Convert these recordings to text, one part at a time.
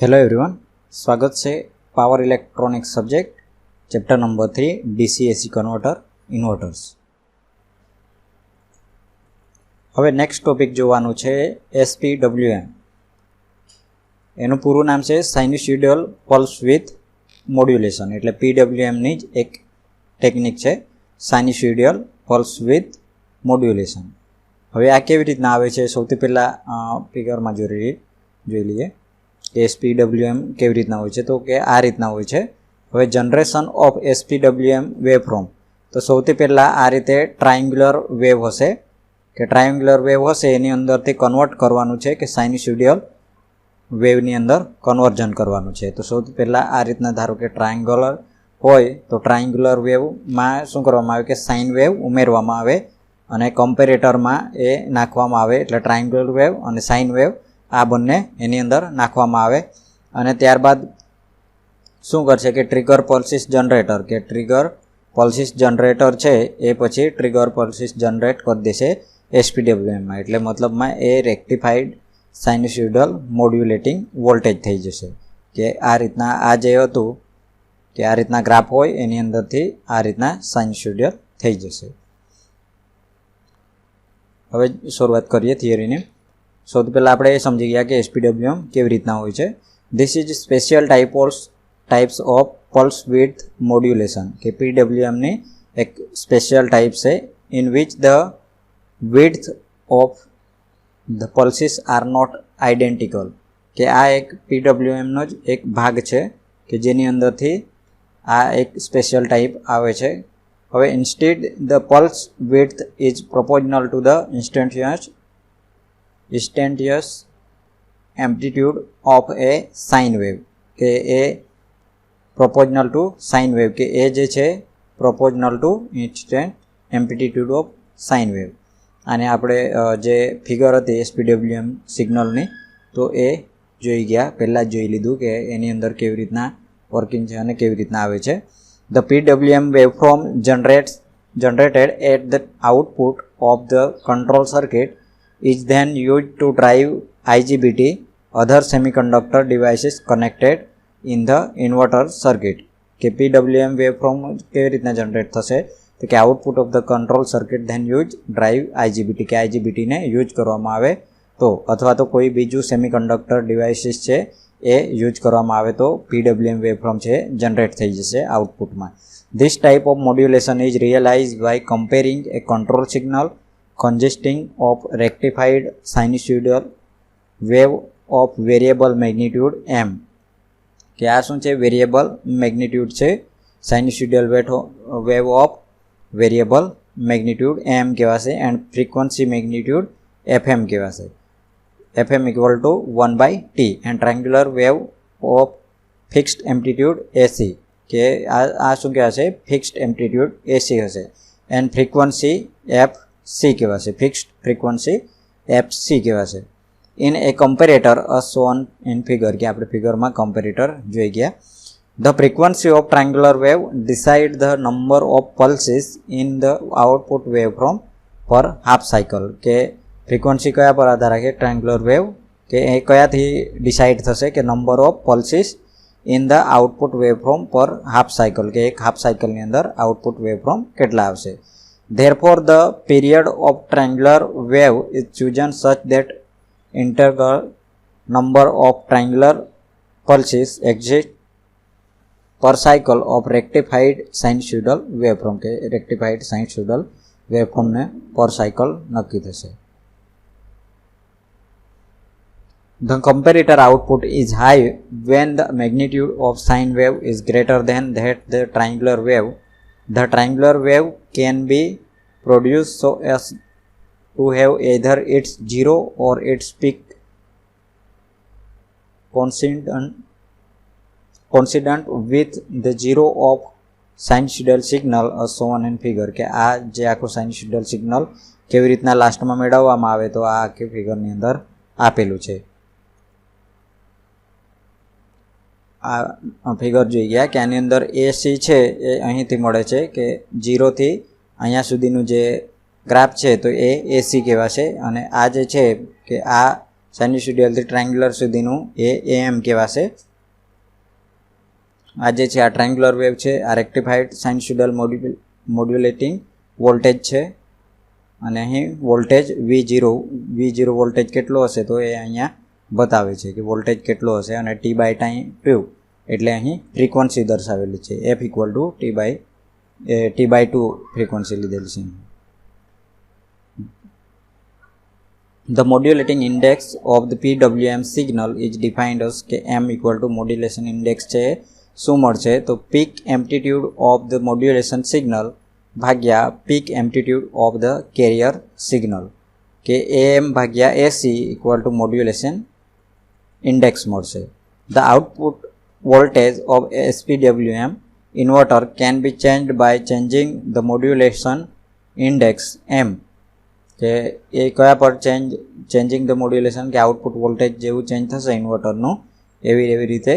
Hello everyone, સ્વાગત છે power electronics subject chapter number 3 DC AC converter inverters. હવે next topic જોવાનું છે એસપીડબ્લ્યુએમ. એનું પૂરું નામ છે સાઇન્યુસોઇડલ પલ્સ વિથ મોડ્યુલેશન, એટલે પીડબ્લ્યુએમની જ એક ટેકનિક છે, સાઇન્યુસોઇડલ પલ્સ વિથ મોડ્યુલેશન. હવે આ કેવી રીતના આવે છે, સૌથી પહેલાં ફિગરમાં જોઈ લઈએ કે એસપીડબ્લ્યુએમ કેવી રીતના હોય છે. તો કે આ રીતના હોય છે. હવે જનરેશન ઓફ એસપીડબ્લ્યુએમ વેવ ફ્રોમ, તો સૌથી પહેલાં આ રીતે ટ્રાયંગ્યુલર વેવ હશે, કે ટ્રાયંગ્યુલર વેવ હશે એની અંદરથી કન્વર્ટ કરવાનું છે, કે સાઇન્યુસોઇડલ વેવની અંદર કન્વર્ઝન કરવાનું છે. તો સૌથી પહેલાં આ રીતના ધારો કે ટ્રાયંગ્યુલર હોય તો ટ્રાયંગ્યુલર વેવમાં શું કરવામાં આવે કે સાઇન વેવ ઉમેરવામાં આવે અને કમ્પેરેટરમાં એ નાખવામાં આવે, એટલે ટ્રાયંગ્યુલર વેવ અને સાઇન વેવ આ બંને એની અંદર નાખવામાં આવે. અને ત્યારબાદ શું કરશે કે ટ્રિગર પલ્સીસ જનરેટર, કે ટ્રિગર પલ્સીસ જનરેટર છે એ પછી ટ્રિગર પલ્સીસ જનરેટ કરી દેશે એસપીડબ્લ્યુએમમાં, એટલે મતલબમાં એ રેક્ટિફાઈડ સાઇન્યુસોઇડલ મોડ્યુલેટિંગ વોલ્ટેજ થઈ જશે. કે આ રીતના આ જે હતું કે આ રીતના ગ્રાફ હોય એની અંદરથી આ રીતના સાઇન્યુસોઇડલ થઈ જશે. હવે શરૂઆત કરીએ થિયરીની. સૌથી પહેલાં આપણે એ સમજી ગયા કે એસપીડબ્લ્યુએમ કેવી રીતના હોય છે. This is special types of pulse width modulation, કે પીડબ્લ્યુએમની એક સ્પેશિયલ ટાઈપ છે in which the width of the pulses are not identical, કે આ એક પીડબ્લ્યુએમનો જ એક ભાગ છે કે જેની અંદરથી આ એક સ્પેશિયલ ટાઈપ આવે છે. હવે instead the pulse width is proportional to the instantaneous amplitude of a sine wave, કે એ પ્રોપોર્શનલ ટુ સાઇન વેવ, કે એ જે છે proportional two instant amplitude of sine wave. અને આપણે જે ફિગર હતી એસપીડબ્લ્યુએમ સિગ્નલની તો એ જોઈ ગયા, પહેલાં જ જોઈ લીધું કે એની અંદર કેવી રીતના વર્કિંગ છે અને કેવી રીતના આવે છે. The PWM waveform generated at the output of the control circuit is then used to drive IGBT other semiconductor devices connected in the inverter circuit. કે PWM waveform કેવી રીતના જનરેટ થશે તો કે output of the control circuit then use drive IGBT, કે IGBTને use કરવામાં આવે તો, અથવા તો કોઈ બીજું સેમિકન્ડક્ટર ડિવાઇસીસ છે એ યુઝ કરવામાં આવે તો PWM વેવફોર્મ છે જનરેટ થઈ જશે આઉટપુટમાં. This type of modulation is realized by comparing a control signal consisting of rectified sinusoidal wave of variable magnitude m, કે આ શું છે વેરિયેબલ મેગ્નિટ્યુડ છે, sinusoidal wave of variable magnitude m કહેવાશે, એન્ડ ફ્રીક્વન્સી મેગ્નિટ્યુડ fm કહેવાશે, fm equal to 1/t, and triangular wave of fixed amplitude ac, કે આ શું કહેવાશે ફિક્સ્ડ એમ્પ્લિટ્યુડ ac હશે, એન્ડ ફ્રીક્વન્સી fc કહેવાશે, ફિક્સ્ડ ફ્રીક્વન્સી fc કહેવાશે. In a comparator shown in figure, કે આપણે ફિગરમાં કમ્પેરેટર જોઈ ગયા. The frequency of triangular wave decide the number of pulses in the output waveform પર હાફ સાયકલ, કે ફ્રીક્વન્સી કયા પર આધાર રાખે ટ્રાયંગ્યુલર વેવ, કે એ કયાથી ડિસાઇડ થશે કે number of pulses in the output waveform પર હાફ સાયકલ, કે એક હાફ સાયકલની અંદર આઉટપુટ વેવફોર્મ કેટલા આવશે. Therefore, the period of triangular wave is chosen such that integral number of triangular pulses exist per cycle of rectified sinusoidal waveform, કે rectified sinusoidal waveform ને per cycle નક્કી થશે. The comparator output is high when the magnitude of sine wave is greater than that the triangular wave. The triangular wave can be produced so as to have either its zero or its peak coincident with the zero of sinusoidal signal as shown in figure, કે આ જે આખું sinusoidal signal કેવી રીતના લાસ્ટમાં મેળવવામાં આવે તો આ આખી ફિગરની અંદર આપેલું છે. આ ફિગર જોઈ ગયા કે આની અંદર AC છે એ અહીંથી મળે છે, કે 0થી અહીંયા સુધીનું જે ગ્રાફ છે તો એ AC કહેવાશે, અને આ જે છે કે આ સાઇન્યુસોઇડલથી ટ્રાયંગ્યુલર સુધીનું એ AM કહેવાશે. આ જે છે આ ટ્રાયંગ્યુલર વેવ છે, આ રેક્ટિફાઈડ સાઇન્યુસોઇડલ મોડ્યુલેટિંગ વોલ્ટેજ છે. અને અહીં વોલ્ટેજ V0 વોલ્ટેજ કેટલો હશે તો એ અહીંયા બતાવે છે કે વોલ્ટેજ કેટલો હશે. અને T/2 એટલે અહીં ફ્રીક્વન્સી દર્શાવેલી છે, F T/2 ફ્રીક્વન્સી લીધેલી છે. The modulating index of the PWM signal is defined as કે M modulation index છે શું મળશે તો peak amplitude of the modulation signal ભાગ્યા peak amplitude of the carrier signal કે AM ભાગ્યા AC modulation index મળશે. The output voltage of SPWM inverter can be changed by changing the modulation index M કે એ કયા પર changing the modulation કે output voltage જેવું change થશે ઇન્વર્ટરનું એવી રીતે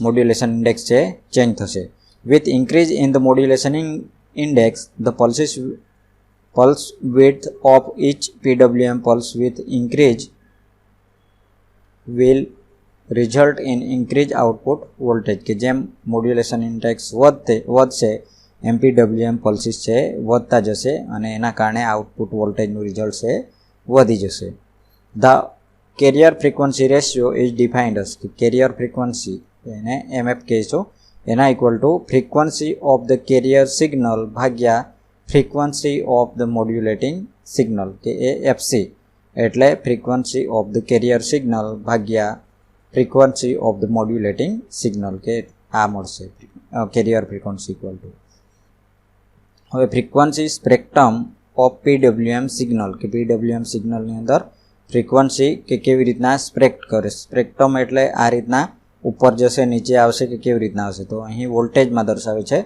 મોડ્યુલેશન ઇન્ડેક્સ છે ચેન્જ થશે. With increase in the modulation index the pulse width of each PWM pulse with increase will result in increased output voltage કે જેમ મોડ્યુલેશન ઇન્ડેક્સ વધશે MPWM પલ્સીસ છે વધતા જશે અને એના કારણે આઉટપુટ વોલ્ટેજનું રિઝલ્ટ છે વધી જશે. The carrier frequency ratio is defined as carrier frequency એને MF કહીશું એના frequency of the carrier signal ભાગ્યા frequency of the modulating signal કે એ FC એટલે frequency of the carrier signal ભાગ્યા frequency of the modulating signal કે આ મળશે કેરિયર ફ્રીક્વન્સી હવે frequency spectrum of PWM signal કે PWM સિગ્નલની અંદર ફ્રીક્વન્સી કે કેવી રીતના સ્પેક્ટ કરે. સ્પેક્ટ્રમ એટલે આ રીતના ઉપર જશે નીચે આવશે કે કેવી રીતના આવશે તો અહીં વોલ્ટેજમાં દર્શાવે છે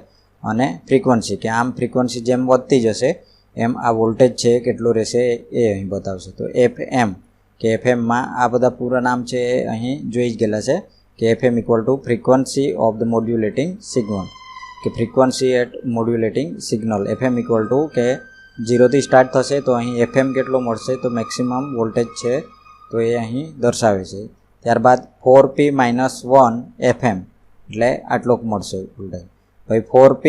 અને ફ્રીક્વન્સી કે આમ ફ્રીક્વન્સી જેમ વધતી જશે એમ આ વોલ્ટેજ છે કેટલો રહેશે એ અહીં બતાવશે. તો FM કે FMમાં આ બધા પૂરા નામ છે એ અહીં જોઈ જ ગયેલા છે કે FM frequency of the modulating signal કે frequency at modulating signal FM કે 0 થી સ્ટાર્ટ થશે તો અહીં FM કેટલો મળશે તો મેક્સિમમ વોલ્ટેજ છે તો એ અહીં દર્શાવે છે. ત્યારબાદ 4P - 1 FM એટલે આટલોક મળશે વોલ્ટેજ. પછી 4P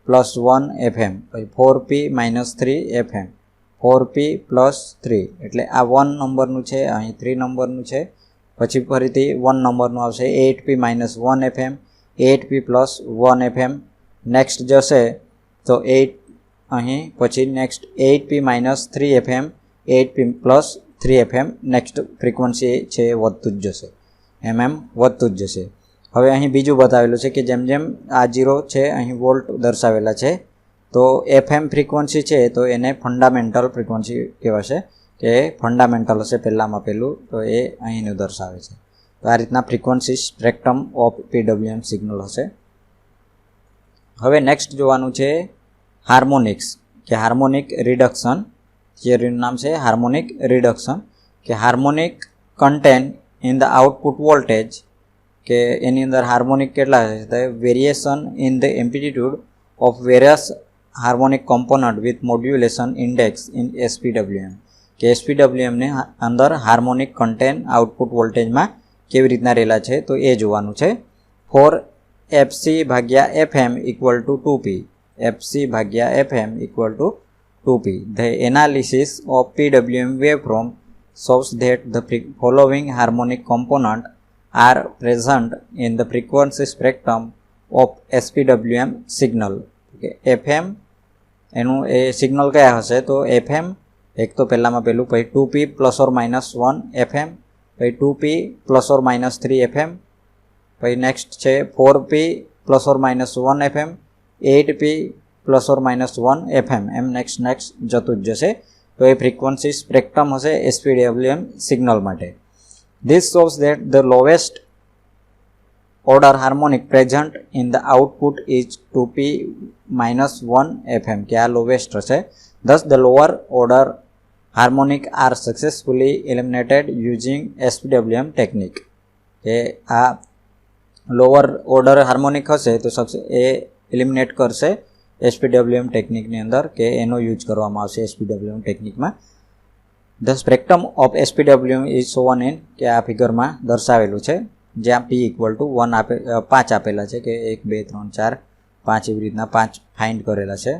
+ 1 FM પછી 4P - 3 FM 4P + 3 એટલે આ 1 નંબરનું છે અહીં 3 નંબરનું છે પછી ફરીથી 1 નંબરનું આવશે 8P - 1 FM 8P + 1 FM next જશે તો 8 અહીં પછી next 8P - 3 FM 8P + 3 FM next frequency છે વધતું જ જશે વધતું જ જશે. હવે અહીં બીજું બતાવેલું છે કે જેમ જેમ આ 0 છે અહીં વોલ્ટ દર્શાવેલા છે તો FM ફ્રીક્વન્સી છે તો એને ફંડામેન્ટલ ફ્રીક્વન્સી કહેવાશે કે ફંડામેન્ટલ હશે પહેલામાં પહેલું તો એ અહીંનું દર્શાવે છે. તો આ રીતના frequency spectrum of PWM signal હશે. હવે નેક્સ્ટ જોવાનું છે હાર્મોનિક્સ કે હાર્મોનિક રિડક્શન થિયરીનું નામ છે હાર્મોનિક રિડક્શન કે harmonic content in the output voltage કે એની અંદર હાર્મોનિક કેટલા છે તો variation in the amplitude of various harmonic component with modulation index in SPWM કે SPWM ની અંદર હાર્મોનિક કન્ટેન આઉટપુટ વોલ્ટેજમાં કેવી રીતના રહેલા છે તો એ જોવાનું છે. For FC / FM = 2P FC / FM = 2P. The analysis of PWM waveform shows that the following harmonic component are present in the frequency spectrum of SPWM signal. FM એનું એ સિગ્નલ કયા હશે તો FM એક તો પહેલામાં પહેલું પછી 2P ± 1 FM પછી 2P ± 3 FM પછી નેક્સ્ટ છે 4P ± 1 FM 8P ± 1 FM એમ નેક્સ્ટ જતું જ જશે. તો એ ફ્રીક્વન્સી સ્પેક્ટ્રમ હશે SPWM સિગ્નલ માટે. This shows that the lowest order harmonic present in the output is 2P - 1 FM કે આ lowest હશે. Thus the lower order harmonic are successfully eliminated using SPWM technique કે આ લોઅર ઓર્ડર હાર્મોનિક હશે તો એ eliminate કરશે SPWM ટેકનિકની અંદર કે એનો યુઝ કરવામાં આવશે SPWM ટેકનિકમાં. The spectrum of SPWM is shown in કે આ ફિગરમાં દર્શાવેલું છે, જ્યાં પી ઇક્વલ ટુ 5 આપેલા છે કે 1 2 3 4 5 એવી રીતના 5 ફાઇન્ડ કરેલા છે.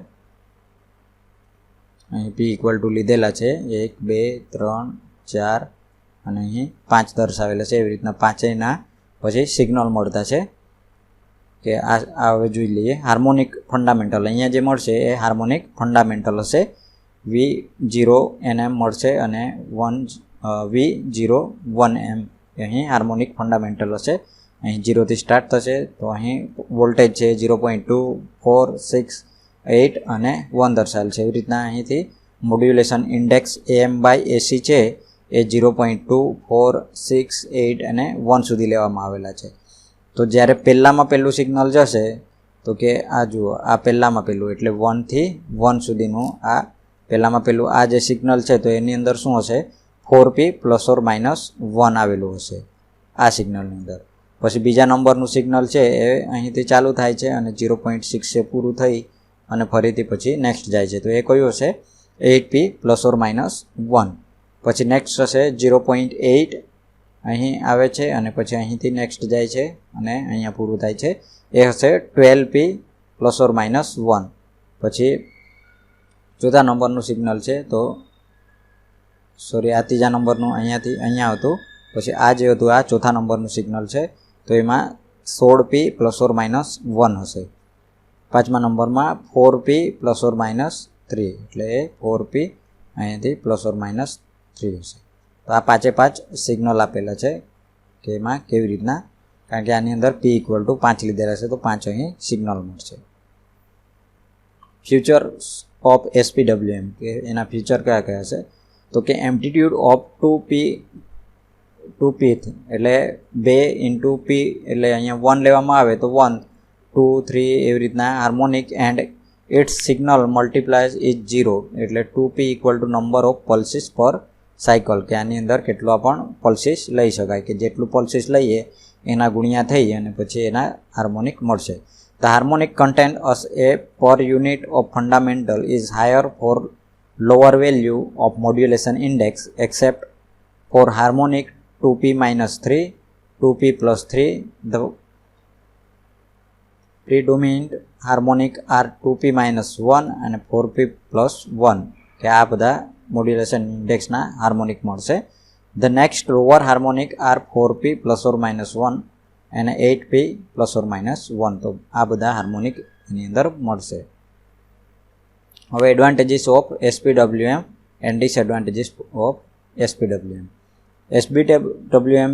અહીં પી ઇક્વલ ટુ લીધેલા છે 1 2 3 4 અને અહીં 5 દર્શાવેલા છે. એવી રીતના પાંચેયના પછી સિગ્નલ મળતા છે કે આ હવે જોઈ લઈએ. હાર્મોનિક ફંડામેન્ટલ અહીંયા જે મળશે એ હાર્મોનિક ફંડામેન્ટલ હશે. V0nm મળશે અને V01m અહીં હાર્મોનિક ફંડામેન્ટલ હશે. અહીં 0 થી સ્ટાર્ટ થશે તો અહીં વોલ્ટેજ છે 0.2 4 6 8 અને 1 દર્શાવેલ છે. એવી રીતના અહીંથી મોડ્યુલેશન ઇન્ડેક્સ AM/AC છે એ 0.2 4 6 8 અને 1 સુધી લેવામાં આવેલા છે. તો જ્યારે પહેલું સિગ્નલ જશે તો કે આ જુઓ, આ પહેલું એટલે 1 થી 1 સુધીનું આ પહેલું આ જે સિગ્નલ છે તો એની અંદર શું હશે 4p ±1 આવેલું હશે આ સિગ્નલની અંદર. પછી બીજા નંબરનું સિગ્નલ છે એ અહીંથી ચાલુ થાય છે અને 0.6 એ પૂરું થઈ અને ફરીથી પછી નેક્સ્ટ જાય છે તો એ કયું હશે 8p ±1. પછી નેક્સ્ટ હશે 0.8 અહીં આવે છે અને પછી અહીંથી નેક્સ્ટ જાય છે અને અહીંયા પૂરું થાય છે એ હશે 12p ±1. પછી ચોથા નંબરનું સિગ્નલ છે તો આ ત્રીજા નંબરનું અહીંયા હતું. પછી આ જે હતું આ ચોથા નંબરનું સિગ્નલ છે તો એમાં 16p ±1 હશે. પાંચમા નંબરમાં 4p ±3 એટલે એ 4p અહીંયાથી ±3 હશે. તો આ 5 સિગ્નલ આપેલા છે કે એમાં કેવી રીતના, કારણ કે આની અંદર p ઇક્વલ ટુ 5 લીધેલા છે તો 5 અહીં સિગ્નલ મળશે. ફ્યુચર ઓફ એસપીડબ્લ્યુએમ કે એના ફ્યુચર કયા કયા છે તો કે એમ્પ્લિટ્યુડ ઓફ 2pth એટલે 2 × p એટલે અહીંયા 1 લેવામાં આવે તો 1 2 3 એવી રીતના harmonic and its signal multipliers is 0 એટલે 2p equal to number of pulses per cycle કે આની અંદર કેટલા પણ પલ્સીસ લઈ શકાય કે જેટલું પલ્સીસ લઈએ એના ગુણ્યા થઈ અને પછી એના હાર્મોનિક મળશે. The harmonic content as a per unit of fundamental is higher for lower value of modulation index except for harmonic 2p - 3, 2p + 3. The predominant harmonic are 2p - 1 and 4p + 1 કે આ બધા મોડ્યુલેશન ઇન્ડેક્સના હાર્મોનિક મળશે. The next lower harmonic are 4p ± 1 અને 8p ±1 તો આ બધા harmonic એની અંદર મળશે. હવે advantages of SPWM and disadvantages of SPWM. SPWM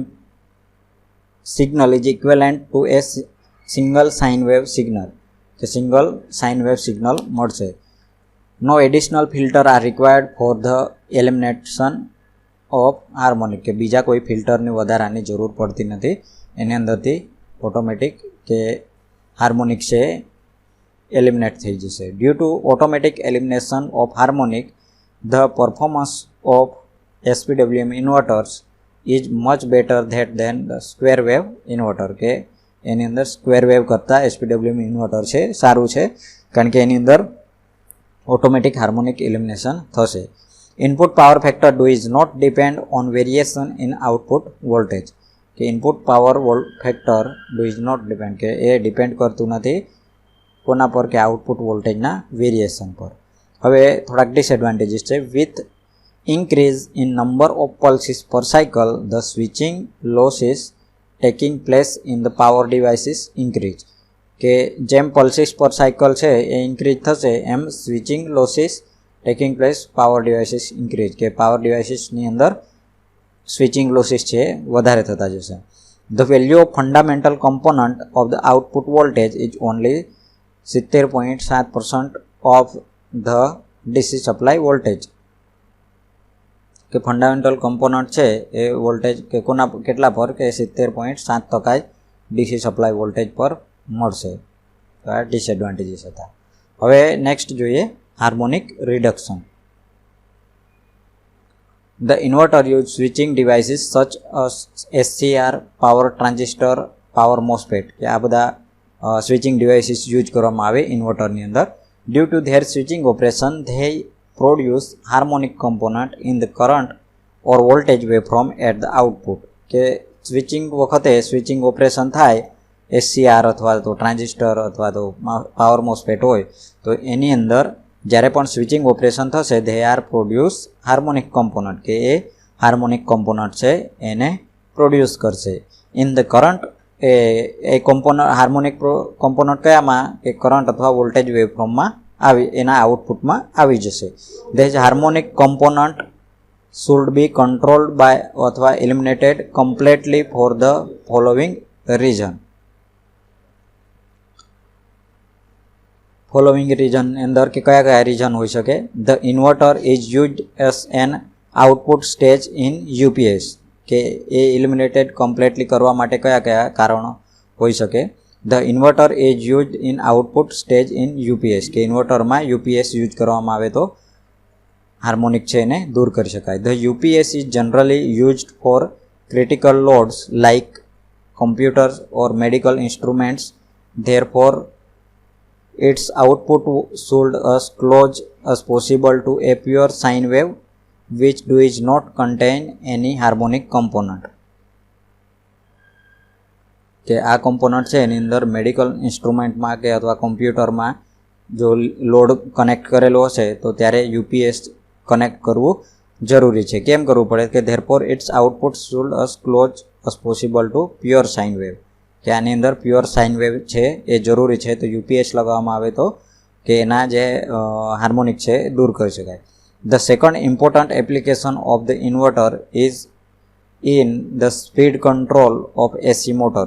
signal is equivalent to a single sine wave signal કે સિંગલ સાઇન વેવ સિગ્નલ મળશે. No additional filter are required for the elimination of harmonic કે બીજા કોઈ ફિલ્ટરની વધારાની જરૂર પડતી નથી. એની અંદરથી ઓટોમેટિક કે હાર્મોનિક છે એલિમિનેટ થઈ જશે. Due to automatic elimination of harmonic the performance of SPWM inverters is much better than the square wave inverter કે એની અંદર સ્ક્વેર વેવ કરતાં એસપીડબ્લ્યુએમ ઇન્વર્ટર છે સારું છે કારણ કે એની અંદર ઓટોમેટિક હાર્મોનિક એલિમિનેશન થશે. Input power factor does not depend on variation in output voltage કે input power factor does not depend કે એ ડિપેન્ડ કરતું નથી કોના પર કે આઉટપુટ વોલ્ટેજના વેરિએશન પર. હવે થોડાક ડિસએડવાન્ટેજીસ છે. With increase in number of pulses per cycle the switching losses taking place in the power devices increase કે જેમ પલ્સીસ પર સાયકલ છે એ ઇન્ક્રીઝ થશે એમ switching losses taking place power devices increase કે પાવર ડિવાઇસીસની અંદર સ્વિચિંગ લોસીસ છે વધારે થતા જશે. The value of fundamental component of the output voltage is only 70.7% of the DC supply voltage કે ફંડામેન્ટલ કમ્પોનન્ટ છે એ વોલ્ટેજ કે કેટલા પર કે 70.7% ડીસી સપ્લાય વોલ્ટેજ પર મળશે. તો આ ડિસએડવાન્ટેજીસ હતા. હવે નેક્સ્ટ જોઈએ harmonic reduction. The inverter use switching devices such as SCR, power transistor, power MOSFET કે આ બધા સ્વિચિંગ ડિવાઇસીસ યુઝ કરવામાં આવે ઇન્વર્ટરની અંદર. Due to their switching operation they produce harmonic component in the current or voltage waveform at the output. કે switching વખતે switching operation થાય SCR અથવા તો ટ્રાન્ઝિસ્ટર અથવા તો પાવર મોસ્ફેટ હોય તો એની અંદર જ્યારે પણ સ્વિચિંગ ઓપરેશન થશે they are produce harmonic component કે એ હાર્મોનિક કોમ્પોનન્ટ છે એને પ્રોડ્યુસ કરશે ઇન ધ કરંટ એ કોમ્પોનન્ટ હાર્મોનિક કોમ્પોનન્ટ કયામાં કે કરંટ અથવા વોલ્ટેજ વેવફોર્મમાં એના આઉટપુટમાં આવી જશે these harmonic component should be controlled by અથવા eliminated completely for the following reason. Following reason અંદર કે કયા કયા રીઝન હોઈ શકે the inverter is used as an output stage in UPS કે એ ઇલિમિનેટેડ કમ્પ્લીટલી કરવા માટે કયા કયા કારણો હોઈ શકે the inverter is used in output stage in UPS કે ઇન્વર્ટરમાં યુપીએસ યુઝ કરવામાં આવે તો હાર્મોનિક છે એને દૂર કરી શકાય the UPS is generally used four critical loads like computers or medical instruments therefore its output should as close as possible to a pure sine wave which does not contain any harmonic component. કે આ component છે એની અંદર medical ઇન્સ્ટ્રુમેન્ટમાં કે અથવા કોમ્પ્યુટરમાં જો load connect કરેલો હશે તો ત્યારે યુપીએસ કનેક્ટ કરવું જરૂરી છે કેમ કરવું પડે કે therefore it's output should as close as possible to pure sine wave કે આની અંદર પ્યોર સાઇન વેવ છે એ જરૂરી છે તો યુપીએસ લગાવવામાં આવે તો કે એના જે હાર્મોનિક છે દૂર કરી શકાય the second important application of the inverter is in the speed control of AC motor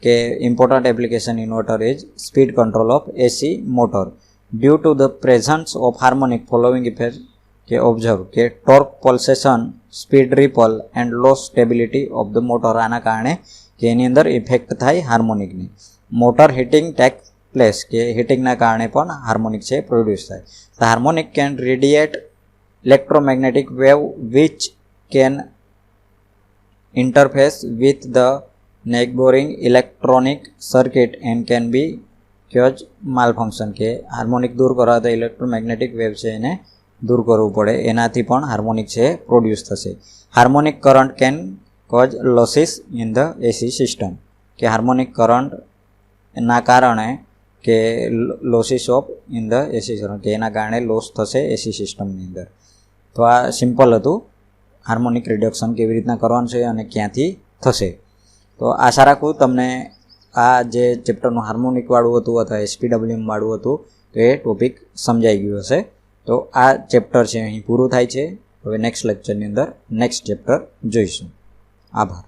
કે important application inverter is speed control of AC motor due to the presence of harmonic following effect કે observe કે torque pulsation speed ripple and low stability of the motor આના કારણે કે એની અંદર effect થાય હાર્મોનિકની મોટર હીટિંગ ટેક પ્લેસ કે હીટિંગના કારણે પણ હાર્મોનિક છે પ્રોડ્યુસ થાય the harmonic can radiate electromagnetic wave which can interface with the neighbouring electronic circuit and can be cause malfunction કે હાર્મોનિક દૂર કરાવતા ઇલેક્ટ્રોમેગ્નેટિક વેવ છે એને દૂર કરવું પડે એનાથી પણ હાર્મોનિક છે પ્રોડ્યુસ થશે harmonic current can cause losses in the AC system કે હાર્મોનિક કરંટના કારણે કે losses of in the AC system કે એના કારણે લોસ થશે એસી સિસ્ટમની અંદર તો આ સિમ્પલ હતું હાર્મોનિક રિડક્શન કેવી રીતના કરવાનું છે અને ક્યાંથી થશે તો આશા રાખું તમને આ જે ચેપ્ટરનું હાર્મોનિકવાળું હતું અથવા એસપીડબ્લ્યુએમ વાળું હતું તો એ ટોપિક સમજાઈ ગયું હશે તો આ ચેપ્ટર છે અહીં પૂરું થાય છે હવે નેક્સ્ટ લેક્ચરની અંદર નેક્સ્ટ ચેપ્ટર જોઈશું આભાર